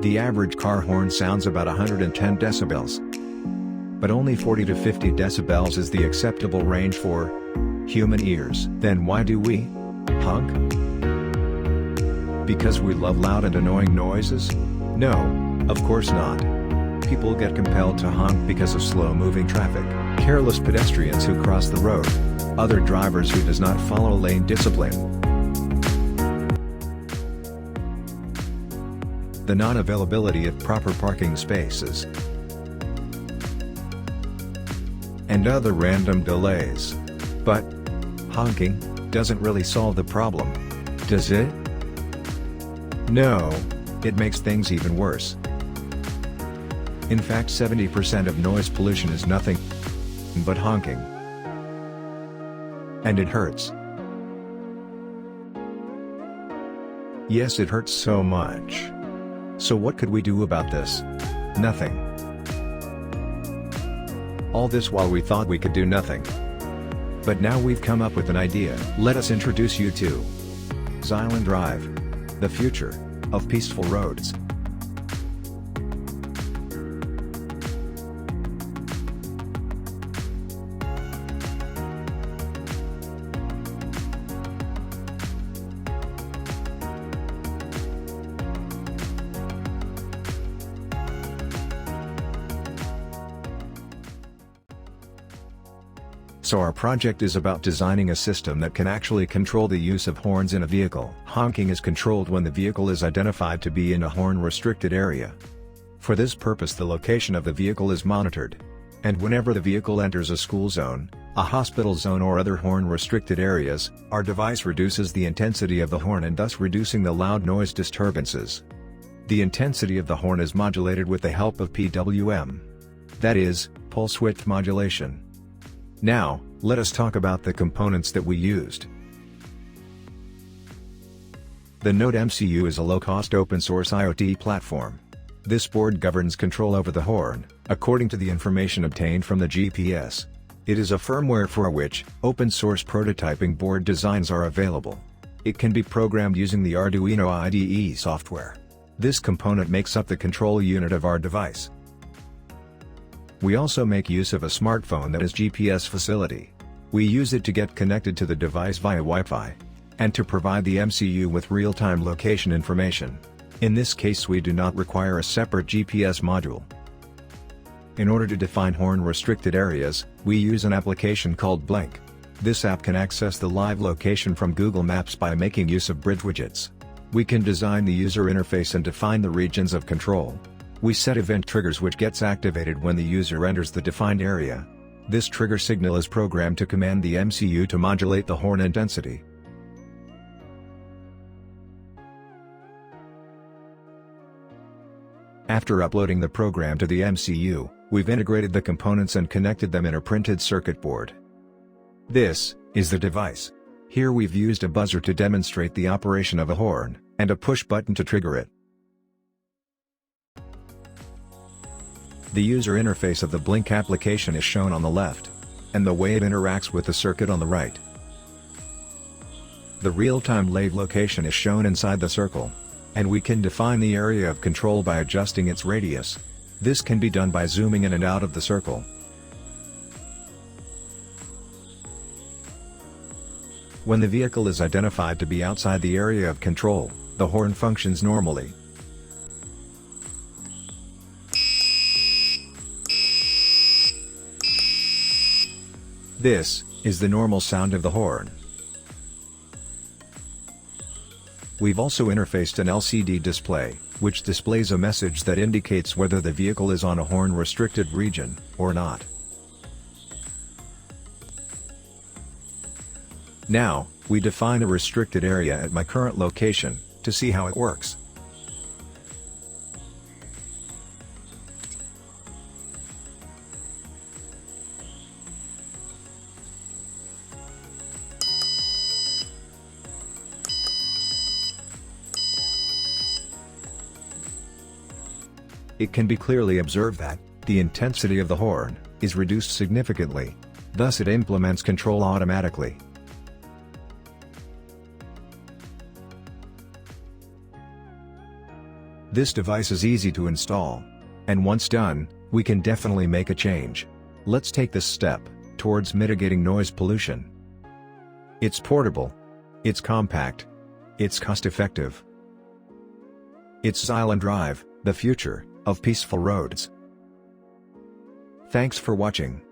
The average car horn sounds about 110 decibels. But only 40 to 50 decibels is the acceptable range for human ears. Then why do we honk? Because we love loud and annoying noises? No, of course not. People get compelled to honk because of slow-moving traffic, careless pedestrians who cross the road, other drivers who does not follow lane discipline, the non-availability of proper parking spaces, and other random delays. But honking doesn't really solve the problem, does it? No, it makes things even worse. In fact, 70% of noise pollution is nothing but honking. And it hurts. Yes, it hurts so much. So what could we do about this? Nothing. All this while we thought we could do nothing. But now we've come up with an idea. Let us introduce you to Silendrive, the future of peaceful roads. So our project is about designing a system that can actually control the use of horns in a vehicle. Honking is controlled when the vehicle is identified to be in a horn-restricted area. For this purpose, the location of the vehicle is monitored. And whenever the vehicle enters a school zone, a hospital zone or other horn-restricted areas, our device reduces the intensity of the horn and thus reducing the loud noise disturbances. The intensity of the horn is modulated with the help of PWM. That is, pulse width modulation. Now, let us talk about the components that we used. The Node MCU is a low-cost open-source IoT platform. This board governs control over the horn, according to the information obtained from the GPS. It is a firmware for which open-source prototyping board designs are available. It can be programmed using the Arduino IDE software. This component makes up the control unit of our device. We also make use of a smartphone that is GPS facility. We use it to get connected to the device via Wi-Fi, and to provide the MCU with real-time location information. In this case, we do not require a separate GPS module. In order to define horn-restricted areas, we use an application called Blink. This app can access the live location from Google Maps by making use of bridge widgets. We can design the user interface and define the regions of control. We set event triggers which gets activated when the user enters the defined area. This trigger signal is programmed to command the MCU to modulate the horn intensity. After uploading the program to the MCU, we've integrated the components and connected them in a printed circuit board. This is the device. Here we've used a buzzer to demonstrate the operation of a horn, and a push button to trigger it. The user interface of the Blink application is shown on the left, and the way it interacts with the circuit on the right. The real-time live location is shown inside the circle, and we can define the area of control by adjusting its radius. This can be done by zooming in and out of the circle. When the vehicle is identified to be outside the area of control, the horn functions normally. This is the normal sound of the horn. We've also interfaced an LCD display, which displays a message that indicates whether the vehicle is on a horn-restricted region, or not. Now, we define a restricted area at my current location, to see how it works. It can be clearly observed that the intensity of the horn is reduced significantly. Thus it implements control automatically. This device is easy to install. And once done, we can definitely make a change. Let's take this step towards mitigating noise pollution. It's portable. It's compact. It's cost-effective. It's Silendrive, the future of peaceful roads. Thanks for watching.